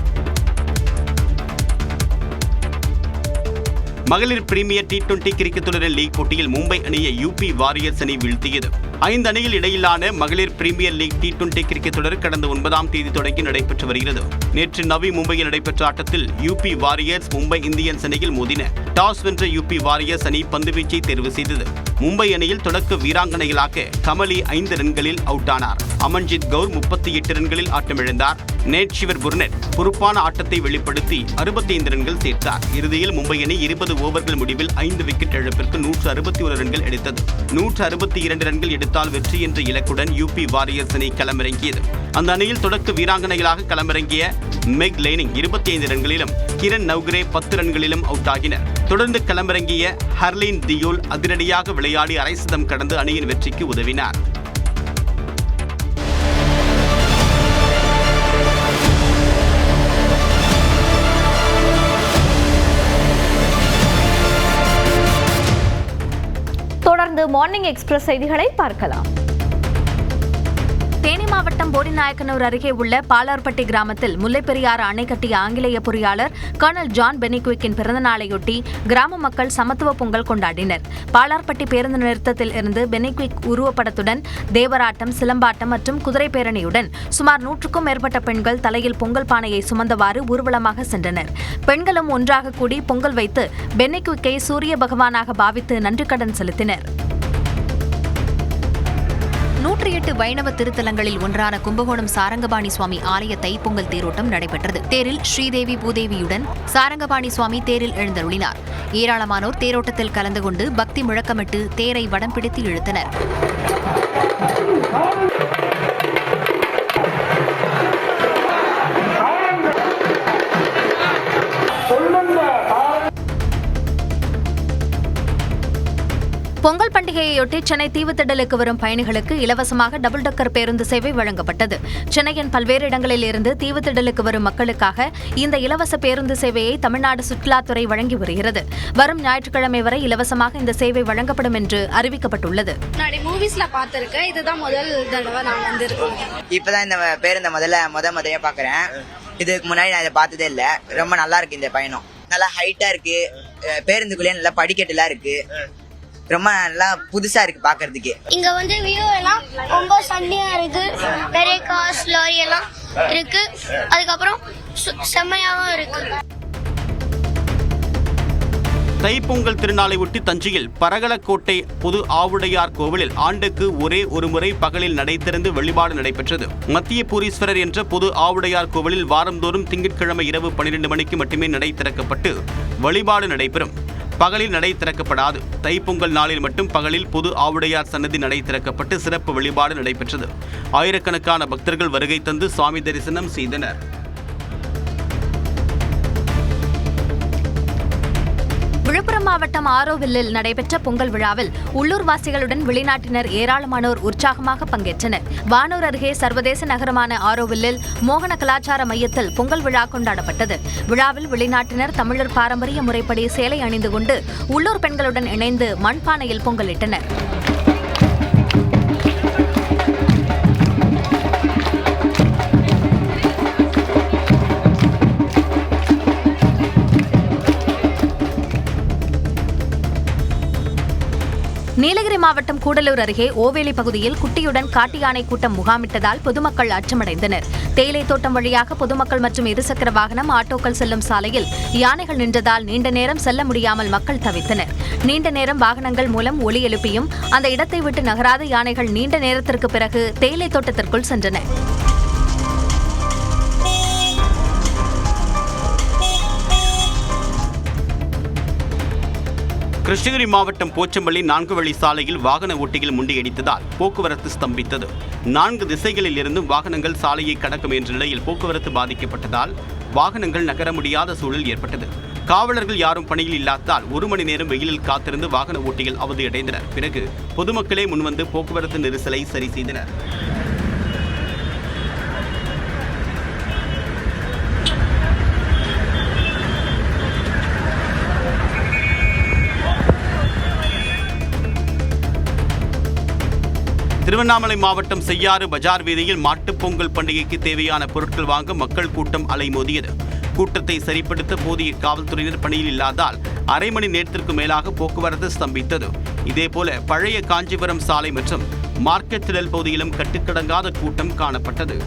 மகளிர் பிரீமியர் T20 கிரிக்கெட் தொடரின் லீக் போட்டியில் மும்பை அணியை யூபி வாரியர்ஸ் அணி வீழ்த்தியது. 5 அணிகள் இடையிலான மகளிர் பிரீமியர் லீக் T20 கிரிக்கெட் தொடர் கடந்த 9ஆம் தேதி தொடங்கி நடைபெற்று வருகிறது. நேற்று நவி மும்பையில் நடைபெற்ற ஆட்டத்தில் யூபி வாரியர்ஸ் மும்பை இந்தியன்ஸ் அணியில் மோதின. டாஸ் வென்ற யூபி வாரியர்ஸ் அணி பந்துவீச்சை தேர்வு செய்தது. மும்பை அணியில் தொடக்க வீராங்கனைகளாக கமலி 5 ரன்களில் அவுட் ஆனார். அமன்ஜித் கவுர் 38 ரன்களில் ஆட்டமிழந்தார். நேட்ஷிவர் புர்னெட் பொறுப்பான ஆட்டத்தை வெளிப்படுத்தி 65 ரன்கள் சேர்த்தார். இறுதியில் மும்பை அணி 20 ஓவர்கள் முடிவில் 5 விக்கெட் இழப்பிற்கு 161 ரன்கள் எடுத்தது. 162 ரன்கள் எடுத்தால் வெற்றி என்ற இலக்குடன் யூபி வாரியர்ஸ் அணி களமிறங்கியது. அந்த அணியில் தொடக்க வீராங்கனைகளாக களமிறங்கிய மெக் லைனிங் 25 ரன்களிலும், கிரண் நவ்கிரே 10 ரன்களிலும் அவுட் ஆகினர். தொடர்ந்து களமிறங்கிய ஹர்லீன் தியோல் அதிரடியாக விளையாடி அரை சதம் கடந்து அணியின் வெற்றிக்கு உதவினார். தொடர்ந்து மார்னிங் எக்ஸ்பிரஸ் செய்திகளை பார்க்கலாம். தேனி மாவட்டம் போடிநாயக்கனூர் அருகே உள்ள பாலார்பட்டி கிராமத்தில் முல்லைப்பெரியாறு அணை கட்டிய ஆங்கிலேய பொறியாளர் கர்னல் ஜான் பெனிக்விக்கின் பிறந்தநாளையொட்டி கிராம மக்கள் சமத்துவ பொங்கல் கொண்டாடினர். பாலார்பட்டி பேருந்து நிறுத்தத்தில் இருந்து பெனிக்விக் உருவப்படத்துடன் தேவராட்டம், சிலம்பாட்டம் மற்றும் குதிரை பேரணியுடன் சுமார் 100க்கும் மேற்பட்ட பெண்கள் தலையில் பொங்கல் பானையை சுமந்தவாறு ஊர்வலமாக சென்றனர். பெண்களும் ஒன்றாக கூடி பொங்கல் வைத்து பெனிக்விக்கை சூரிய பகவானாக பாவித்து நன்றிக்கடன் செலுத்தினர். 108 வைணவ திருத்தலங்களில் ஒன்றான கும்பகோணம் சாரங்கபாணி சுவாமி ஆலய தைப்பொங்கல் தேரோட்டம் நடைபெற்றது. தேரில் ஸ்ரீதேவி பூதேவியுடன் சாரங்கபாணி சுவாமி தேரில் எழுந்தருளினார். ஏராளமானோர் தேரோட்டத்தில் கலந்து கொண்டு பக்தி முழக்கமிட்டு தேரை வடம் பிடித்து இழுத்தனர். பொங்கல் பண்டிகையையொட்டி சென்னை தீவுத்திடலுக்கு வரும் பயணிகளுக்கு இலவசமாக டபுள் டக்கர் பேருந்து சேவை வழங்கப்பட்டது. சென்னையின் பல்வேறு இடங்களில் இருந்து தீவுத்திடலுக்கு வரும் மக்களுக்காக இந்த இலவச பேருந்து சேவையை தமிழ்நாடு சுற்றுலாத்துறை வழங்கி வருகிறது. வரும் ஞாயிற்றுக்கிழமை வரை இலவசமாக இந்த சேவை வழங்கப்படும் என்று அறிவிக்கப்பட்டுள்ளது. மூவிஸ்ல பார்த்திருக்கேன், இதுதான் முதல் தடவை நான் வந்திருக்கேன். இப்பதான் இந்த பேருந்தை முதலையா பாக்குறேன். இதுக்கு முன்னாடி நான் இதை பார்த்ததே இல்லை. ரொம்ப நல்லா இருக்கு இந்த பயணம். நல்லா ஹைட்டா இருக்கு, பேருந்துக்குள்ளேயே நல்லா படிக்கட்டுலாம் இருக்கு. ரொம்ப நல்லா புதுசா இருக்கு பாக்குறதுக்கு. இங்க வந்து வியூ எல்லாம் ரொம்ப சன்னியா இருக்கு. பெரிய கார்ஸ், லாரி எல்லாம் இருக்கு. அதுக்கப்புறம் செம்மையாவும் இருக்கு. தைப்பொங்கல் திருநாளை ஒட்டி தஞ்சையில் பரகலக்கோட்டை பொது ஆவுடையார் கோவிலில் ஆண்டுக்கு ஒரே ஒரு முறை பகலில் நடை திறந்து வழிபாடு நடைபெற்றது. மத்திய பூரீஸ்வரர் என்ற பொது ஆவுடையார் கோவிலில் வாரந்தோறும் திங்கட்கிழமை இரவு 12 மணிக்கு மட்டுமே நடை திறக்கப்பட்டு வழிபாடு நடைபெறும். பகலில் நடை திறக்கப்படாது. தைப்பொங்கல் நாளில் மட்டும் பகலில் பொது ஆவுடையார் சன்னதி நடை திறக்கப்பட்டு சிறப்பு வழிபாடு நடைபெற்றது. ஆயிரக்கணக்கான பக்தர்கள் வருகை தந்து சுவாமி தரிசனம் செய்தனர். விழுப்புரம் மாவட்டம் ஆரோவில்லில் நடைபெற்ற பொங்கல் விழாவில் உள்ளூர்வாசிகளுடன் வெளிநாட்டினர் ஏராளமானோர் உற்சாகமாக பங்கேற்றனர். வானூர் அருகே சர்வதேச நகரமான ஆரோவில்லில் மோகன கலாச்சார மையத்தில் பொங்கல் விழா கொண்டாடப்பட்டது. விழாவில் வெளிநாட்டினர் தமிழர் பாரம்பரிய முறைப்படி சேலை அணிந்து கொண்டு உள்ளூர் பெண்களுடன் இணைந்து மண்பானையில் பொங்கலிட்டனர். நீலகிரி மாவட்டம் கூடலூர் அருகே ஓவேலி பகுதியில் குட்டியுடன் காட்டு யானை கூட்டம் முகாமிட்டதால் பொதுமக்கள் அச்சமடைந்தனர். தேயிலை தோட்டம் வழியாக பொதுமக்கள் மற்றும் இருசக்கர வாகனம், ஆட்டோக்கள் செல்லும் சாலையில் யானைகள் நின்றதால் நீண்ட நேரம் செல்ல முடியாமல் மக்கள் தவித்தனர். நீண்ட நேரம் வாகனங்கள் மூலம் ஒலி எழுப்பியும் அந்த இடத்தை விட்டு நகராத யானைகள் நீண்ட நேரத்திற்கு பிறகு தேயிலை தோட்டத்திற்குள் சென்றன. கிருஷ்ணகிரி மாவட்டம் போச்சம்பள்ளி 4 வழி சாலையில் வாகன ஓட்டிகள் முண்டியடித்ததால் போக்குவரத்து ஸ்தம்பித்தது. 4 திசைகளில் இருந்தும் வாகனங்கள் சாலையை கடக்க முயன்ற நிலையில் போக்குவரத்து பாதிக்கப்பட்டதால் வாகனங்கள் நகர முடியாத சூழல் ஏற்பட்டது. காவலர்கள் யாரும் பணியில் இல்லாததால் 1 மணி நேரம் வெயிலில் காத்திருந்து வாகன ஓட்டிகள் அவதியடைந்தனர். பிறகு பொதுமக்களே முன்வந்து போக்குவரத்து நெரிசலை சரி செய்தனர். திருவண்ணாமலை மாவட்டம் செய்யாறு பஜார் வீதியில் மாட்டுப் பொங்கல் பண்டிகைக்கு தேவையான பொருட்கள் வாங்க மக்கள் கூட்டம் அலைமோதியது. கூட்டத்தை சரிப்படுத்த போதிய காவல்துறையினர் பணியில் இல்லாதால் அரை மணி நேரத்திற்கு மேலாக போக்குவரத்து ஸ்தம்பித்தது. இதேபோல பழைய காஞ்சிபுரம் சாலை மற்றும் மார்க்கெட் திடல் பகுதியிலும் கட்டுக்கடங்காத கூட்டம் காணப்பட்டது.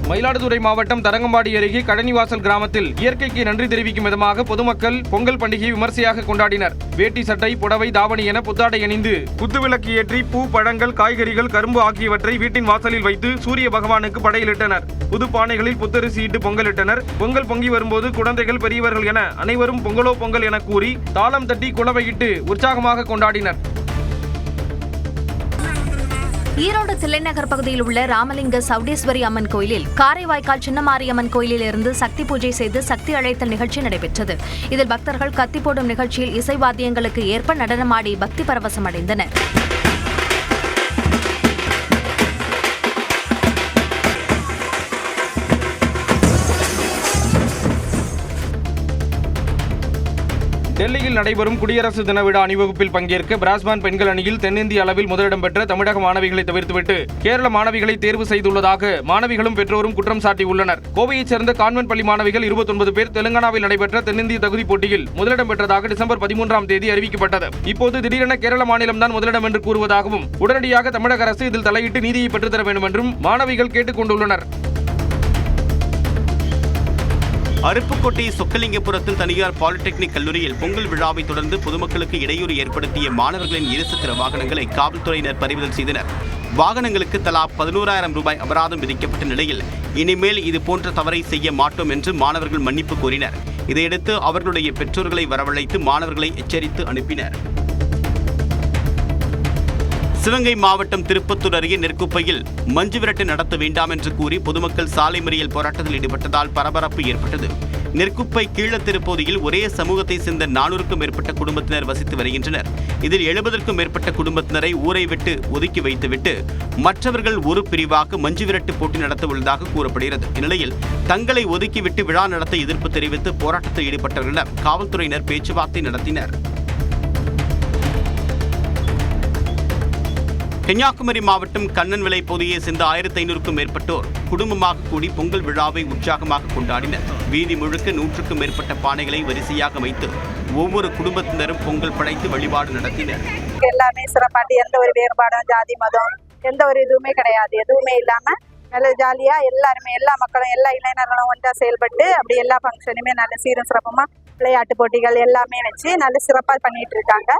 மயிலாடுதுறை மாவட்டம் தரங்கம்பாடி அருகே கழனிவாசல் கிராமத்தில் இயற்கைக்கு நன்றி தெரிவிக்கும் விதமாக பொதுமக்கள் பொங்கல் பண்டிகையை விமர்சையாக கொண்டாடினர். வேட்டி சட்டை, புடவை, தாவணி என புத்தாடை அணிந்து குத்துவிளக்கு ஏற்றி பூ, பழங்கள், காய்கறிகள், கரும்பு ஆகியவற்றை வீட்டின் வாசலில் வைத்து சூரிய பகவானுக்கு படையலிட்டனர். புது பானைகளில் புத்தரிசி இட்டு பொங்கலிட்டனர். பொங்கல் பொங்கி வரும்போது குழந்தைகள், பெரியவர்கள் என அனைவரும் பொங்கலோ பொங்கல் என கூறி தாளம் தட்டி குலவையிட்டு உற்சாகமாக கொண்டாடினர். ஈரோடு தில்லைநகர் பகுதியில் உள்ள ராமலிங்க சவுடேஸ்வரி அம்மன் கோயிலில் காரைவாய்க்கால் சின்னமாரியம்மன் கோயிலில் இருந்து சக்தி பூஜை செய்து சக்தி அழைத்தல் நிகழ்ச்சி நடைபெற்றது. இதில் பக்தர்கள் கத்தி போடும் நிகழ்ச்சியில் இசைவாத்தியங்களுக்கு ஏற்ப நடனமாடி பக்தி பரவசம் அடைந்தனர். டெல்லியில் நடைபெறும் குடியரசு தின விழா அணிவகுப்பில் பங்கேற்க பிராஸ்பேண்ட் பெண்கள் அணியில் தென்னிந்திய அளவில் முதலிடம் பெற்ற தமிழக மாணவிகளை தவிர்த்துவிட்டு கேரள மாணவிகளை தேர்வு செய்துள்ளதாக மாணவிகளும் பெற்றோரும் குற்றம் சாட்டியுள்ளனர். கோவையைச் சேர்ந்த கான்வென்ட் பள்ளி மாணவிகள் 29 பேர் தெலுங்கானாவில் நடைபெற்ற தென்னிந்திய தகுதிப் போட்டியில் முதலிடம் பெற்றதாக டிசம்பர் 13ஆம் தேதி அறிவிக்கப்பட்டது. இப்போது திடீரென கேரள மாநிலம்தான் முதலிடம் என்று கூறுவதாகவும் உடனடியாக தமிழக அரசு இதில் தலையிட்டு நீதியை பெற்றுத்தர வேண்டும் என்றும் மாணவிகள் கேட்டுக் கொண்டுள்ளனர். அருப்புக்கோட்டை சொக்கலிங்கபுரத்தில் தனியார் பாலிடெக்னிக் கல்லூரியில் பொங்கல் விழாவை தொடர்ந்து பொதுமக்களுக்கு இடையூறு ஏற்படுத்திய மாணவர்களின் இருசக்கர வாகனங்களை காவல்துறையினர் பறிமுதல் செய்தனர். வாகனங்களுக்கு தலா 11,000 ரூபாய் அபராதம் விதிக்கப்பட்ட நிலையில் இனிமேல் இதுபோன்ற தவறை செய்ய மாட்டோம் என்று மாணவர்கள் மன்னிப்பு கோரினர். இதையடுத்து அவர்களுடைய பெற்றோர்களை வரவழைத்து மாணவர்களை எச்சரித்து அனுப்பினர். சிவகங்கை மாவட்டம் திருப்பத்தூர் அருகே நெற்குப்பையில் மஞ்சு விரட்டு நடத்த வேண்டாம் என்று கூறி பொதுமக்கள் சாலை மறியல் போராட்டத்தில் ஈடுபட்டதால் பரபரப்பு ஏற்பட்டது. நெற்குப்பை கீழத்திருப்பகுதியில் ஒரே சமூகத்தை சேர்ந்த 400க்கும் மேற்பட்ட குடும்பத்தினர் வசித்து வருகின்றனர். இதில் 70க்கும் மேற்பட்ட குடும்பத்தினரை ஊரை விட்டு ஒதுக்கி வைத்துவிட்டு மற்றவர்கள் ஒரு பிரிவாக மஞ்சு விரட்டு போட்டி நடத்த உள்ளதாக கூறப்படுகிறது. இந்நிலையில் தங்களை ஒதுக்கிவிட்டு விழா நடத்த எதிர்ப்பு தெரிவித்து போராட்டத்தில் ஈடுபட்டவர்களிடம் காவல்துறையினர் பேச்சுவார்த்தை நடத்தினர். கன்னியாகுமரி மாவட்டம் கண்ணன்விளை பகுதியை சேர்ந்த 1500க்கும் மேற்பட்டோர் குடும்பமாக கூடி பொங்கல் விழாவை உற்சாகமாக கொண்டாடினர். வீதி முழுக்க 100க்கும் மேற்பட்ட பானைகளை வரிசையாக வைத்து ஒவ்வொரு குடும்பத்தினரும் பொங்கல் படைத்து வழிபாடு நடத்தினர். எல்லாமே சிறப்பாட்டு, எந்த ஒரு வேறுபாடும் ஜாதி மதம் எந்த ஒரு இதுவுமே கிடையாது. எதுவுமே இல்லாம நல்ல ஜாலியா எல்லாருமே, எல்லா மக்களும், எல்லா இளைஞர்களும் ஒன்றா செயல்பட்டு அப்படி எல்லா ஃபங்க்ஷனுமே நல்ல சீரும் சிறப்புமா விளையாட்டு போட்டிகள் எல்லாமே வச்சு நல்ல சிறப்பா பண்ணிட்டு இருக்காங்க.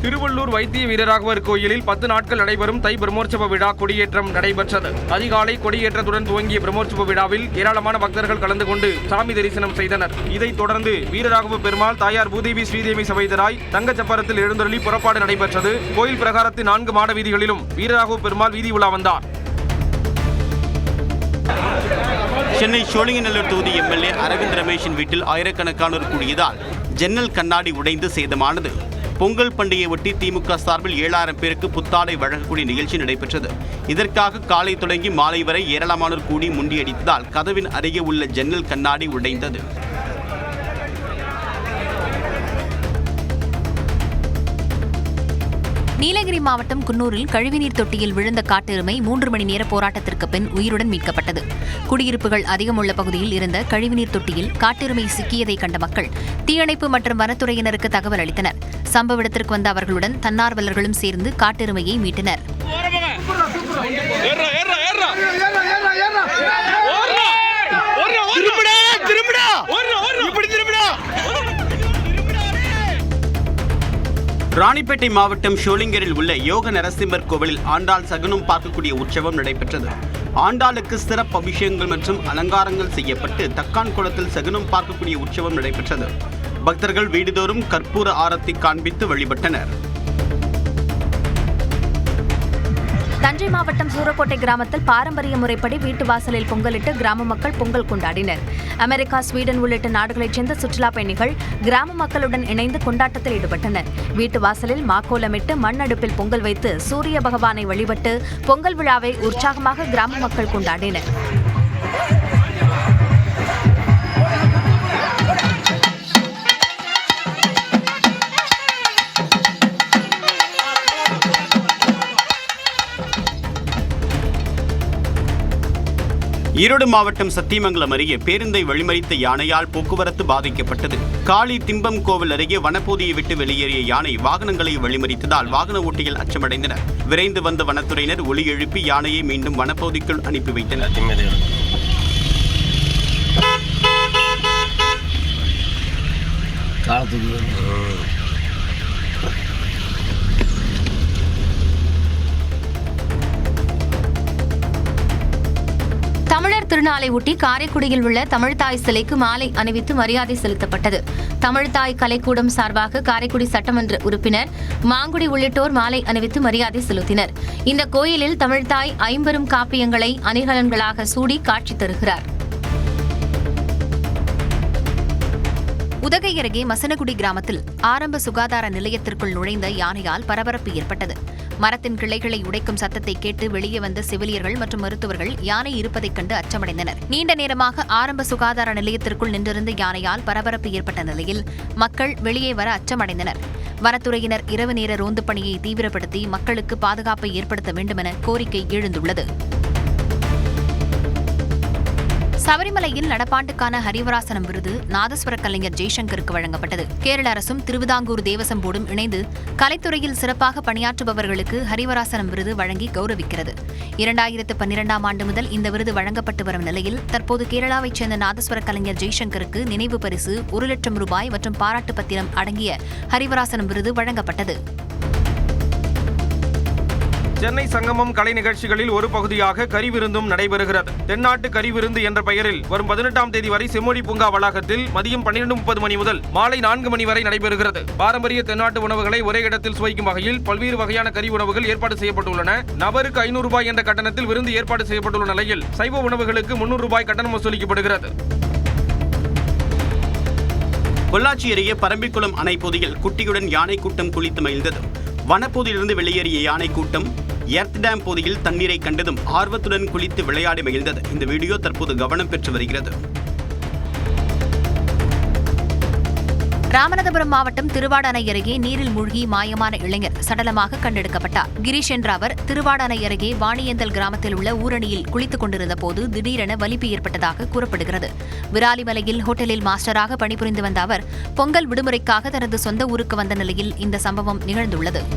திருவள்ளூர் வைத்திய வீரராகவர் கோயிலில் 10 நாட்கள் நடைபெறும் தை பிரம்மோற்சவ விழா கொடியேற்றம் நடைபெற்றது. அதிகாலை கொடியேற்றத்துடன் துவங்கிய பிரம்மோற்சவ விழாவில் ஏராளமான பக்தர்கள் கலந்து கொண்டு சாமி தரிசனம் செய்தனர். இதைத் தொடர்ந்து வீரராகவ பெருமாள், தாயார் பூதேவி ஸ்ரீதேவி சமேதராய் தங்கச்சப்பரத்தில் எழுந்தருளி புறப்பாடு நடைபெற்றது. கோயில் பிரகாரத்தின் 4 மாட வீதிகளிலும் வீரராகவ பெருமாள் வீதி உலா வந்தார். சென்னை சோழிங்கநல்லூர் தொகுதி எம்எல்ஏ அரவிந்த் ரமேஷின் வீட்டில் ஆயிரக்கணக்கானோர் கூடியதால் ஜன்னல் கண்ணாடி உடைந்து சேதமானது. பொங்கல் பண்டிகையை ஒட்டி திமுக சார்பில் 7000 பேருக்கு புத்தாடை வழங்கக்கூடிய நிகழ்ச்சி நடைபெற்றது. இதற்காக காலை தொடங்கி மாலை வரை ஏராளமானோர் கூடி முண்டியடித்ததால் கதவின் அருகே உள்ள ஜன்னல் கண்ணாடி உடைந்தது. நீலகிரி மாவட்டம் குன்னூரில் கழிவுநீர் தொட்டியில் விழுந்த காட்டெருமை 3 மணி நேர போராட்டத்திற்கு பின் உயிருடன் மீட்கப்பட்டது. குடியிருப்புகள் அதிகமுள்ள பகுதியில் இருந்த கழிவுநீர் தொட்டியில் காட்டெருமை சிக்கியதை கண்ட மக்கள் தீயணைப்பு மற்றும் வனத்துறையினருக்கு தகவல் அளித்தனர். சம்பவ இடத்திற்கு வந்த அவர்களுடன் தன்னார்வலர்களும் சேர்ந்து காட்டெருமையை மீட்டனர். ராணிப்பேட்டை மாவட்டம் ஷோலிங்கரில் உள்ள யோக நரசிம்மர் கோவிலில் ஆண்டாள் சகுனம் பார்க்கக்கூடிய உற்சவம் நடைபெற்றது. ஆண்டாளுக்கு சிறப்பு அபிஷேகங்கள் மற்றும் அலங்காரங்கள் செய்யப்பட்டு தக்கான் குளத்தில் சகுனம் பார்க்கக்கூடிய உற்சவம் நடைபெற்றது. பக்தர்கள் வீடுதோறும் கற்பூர ஆரத்தி காண்பித்து வழிபட்டனர். தஞ்சை மாவட்டம் சூரக்கோட்டை கிராமத்தில் பாரம்பரிய முறைப்படி வீட்டு வாசலில் பொங்கலிட்டு கிராம மக்கள் பொங்கல் கொண்டாடினர். அமெரிக்கா, ஸ்வீடன் உள்ளிட்ட நாடுகளைச் சேர்ந்த சுற்றுலா பயணிகள் கிராம மக்களுடன் இணைந்து கொண்டாட்டத்தில் ஈடுபட்டனர். வீட்டு வாசலில் மாக்கோலமிட்டு மண் அடுப்பில் பொங்கல் வைத்து சூரிய பகவானை வழிபட்டு பொங்கல் விழாவை உற்சாகமாக கிராம மக்கள் கொண்டாடினர். ஈரோடு மாவட்டம் சத்தியமங்கலம் அருகே பேருந்தை வழிமறித்த யானையால் போக்குவரத்து பாதிக்கப்பட்டது. காளி திம்பம் கோவில் அருகே வனப்பகுதியை விட்டு வெளியேறிய யானை வாகனங்களை வழிமறித்ததால் வாகன ஓட்டிகள் அச்சமடைந்தனர். விரைந்து வந்த வனத்துறையினர் ஒலி எழுப்பி யானையை மீண்டும் வனப்பகுதிக்குள் அனுப்பி வைத்தனர். தமிழர் திருநாளை ஒட்டி காரைக்குடியில் உள்ள தமிழ்தாய் சிலைக்கு மாலை அணிவித்து மரியாதை செலுத்தப்பட்டது. தமிழ்தாய் கலைக்கூடம் சார்பாக காரைக்குடி சட்டமன்ற உறுப்பினர் மாங்குடி உள்ளிட்டோர் மாலை அணிவித்து மரியாதை செலுத்தினர். இந்த கோயிலில் தமிழ்தாய் 50 காப்பியங்களை அணிகலன்களாக சூடி காட்சி தருகிறார். உதகை அருகே மசனகுடி கிராமத்தில் ஆரம்ப சுகாதார நிலையத்திற்குள் நுழைந்த யானையால் பரபரப்பு ஏற்பட்டது. மரத்தின் கிளைகளை உடைக்கும் சத்தத்தை கேட்டு வெளியே வந்த செவிலியர்கள் மற்றும் மருத்துவர்கள் யானை இருப்பதைக் கண்டு அச்சமடைந்தனர். நீண்ட நேரமாக ஆரம்ப சுகாதார நிலையத்திற்குள் நின்றிருந்த யானையால் பரபரப்பு ஏற்பட்ட நிலையில் மக்கள் வெளியே வர அச்சமடைந்தனர். வனத்துறையினர் இரவு நேர ரோந்து பணியை தீவிரப்படுத்தி மக்களுக்கு பாதுகாப்பை ஏற்படுத்த வேண்டுமென கோரிக்கை எழுந்துள்ளது. சபரிமலையில் நடப்பாண்டுக்கான ஹரிவராசனம் விருது நாதஸ்வர கலைஞர் ஜெய்சங்கருக்கு வழங்கப்பட்டது. கேரள அரசும் திருவிதாங்கூர் தேவசம் போர்டும் இணைந்து கலைத்துறையில் சிறப்பாக பணியாற்றுபவர்களுக்கு ஹரிவராசனம் விருது வழங்கி கௌரவிக்கிறது. 2012ஆம் ஆண்டு முதல் இந்த விருது வழங்கப்பட்டு வரும் நிலையில் தற்போது கேரளாவைச் சேர்ந்த நாதஸ்வர கலைஞர் ஜெய்சங்கருக்கு நினைவு பரிசு 1 லட்சம் ரூபாய் மற்றும் பாராட்டு பத்திரம் அடங்கிய ஹரிவராசனம் விருது வழங்கப்பட்டது. சென்னை சங்கமம் கலை நிகழ்ச்சிகளில் ஒரு பகுதியாக கறிவிருந்தும் நடைபெறுகிறது. தென்னாட்டு கறிவிருந்து என்ற பெயரில் வரும் 18ஆம் தேதி வரை செம்மொழி பூங்கா வளாகத்தில் மதியம் 12:30 மணி முதல் மாலை 4 மணி வரை நடைபெறுகிறது. பாரம்பரிய தென்னாட்டு உணவுகளை ஒரே இடத்தில் சுவைக்கும் வகையில் பல்வேறு வகையான கறி உணவுகள் ஏற்பாடு செய்யப்பட்டுள்ளன. நபருக்கு 500 ரூபாய் என்ற கட்டணத்தில் விருந்து ஏற்பாடு செய்யப்பட்டுள்ள நிலையில் சைவ உணவுகளுக்கு 300 ரூபாய் கட்டணம் வசூலிக்கப்படுகிறது. பொள்ளாச்சி அருகே பரம்பிக்குளம் அணை பகுதியில் குட்டியுடன் யானை கூட்டம் குளித்து மகிழ்ந்தது. வனப்பகுதியிலிருந்து வெளியேறிய யானை கூட்டம் எர்த் டேம் பகுதியில் தண்ணீரை கண்டதும் ஆர்வத்துடன் குளித்து விளையாடி மகிழ்ந்தது. இந்த வீடியோ தற்போது கவனம் பெற்று வருகிறது. ராமநாதபுரம் மாவட்டம் திருவாடானை அருகே நீரில் மூழ்கி மாயமான இளைஞர் சடலமாக கண்டெடுக்கப்பட்டார். கிரீஷ் என்ற அவர் திருவாடானை அருகே வாணியந்தல் கிராமத்தில் உள்ள ஊரணியில் குளித்துக் கொண்டிருந்த போது திடீரென வலிப்பு ஏற்பட்டதாக கூறப்படுகிறது. விராலிமலையில் ஹோட்டலில் மாஸ்டராக பணிபுரிந்து வந்த அவர் பொங்கல் விடுமுறைக்காக தனது சொந்த ஊருக்கு வந்த நிலையில் இந்த சம்பவம் நிகழ்ந்துள்ளது.